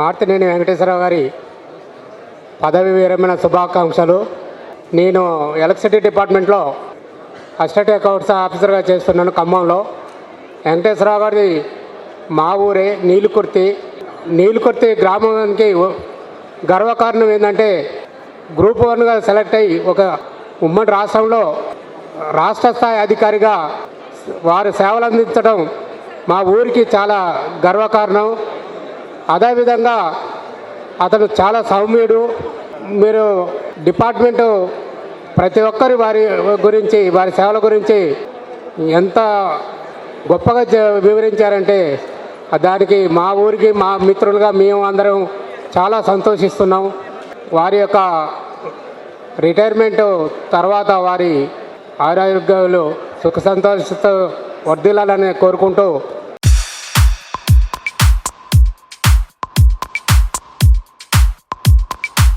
మార్తినేని వెంకటేశ్వరరావు గారి పదవి విరమణ శుభాకాంక్షలు. నేను ఎలక్ట్రిసిటీ డిపార్ట్మెంట్లో అసిస్టెంట్ అకౌంట్స్ ఆఫీసర్గా చేస్తున్నాను ఖమ్మంలో. వెంకటేశ్వరరావు గారి మా ఊరే నీలుకుర్తి గ్రామానికి గర్వకారణం ఏంటంటే గ్రూప్ 1గా సెలెక్ట్ అయ్యి ఒక ఉమ్మడి రాష్ట్రంలో రాష్ట్ర స్థాయి అధికారిగా వారు సేవలు అందించడం మా ఊరికి చాలా గర్వకారణం. అదేవిధంగా అతను చాలా సౌమ్యుడు. మీరు డిపార్ట్మెంటు ప్రతి ఒక్కరి వారి సేవల గురించి ఎంత గొప్పగా వివరించారంటే దానికి మా ఊరికి మా మిత్రులుగా మేము అందరం చాలా సంతోషిస్తున్నాం. వారి యొక్క రిటైర్మెంట్ తర్వాత వారి ఆరోగ్యాలు సుఖ సంతోషంతో వర్ధిల్లాలని కోరుకుంటూ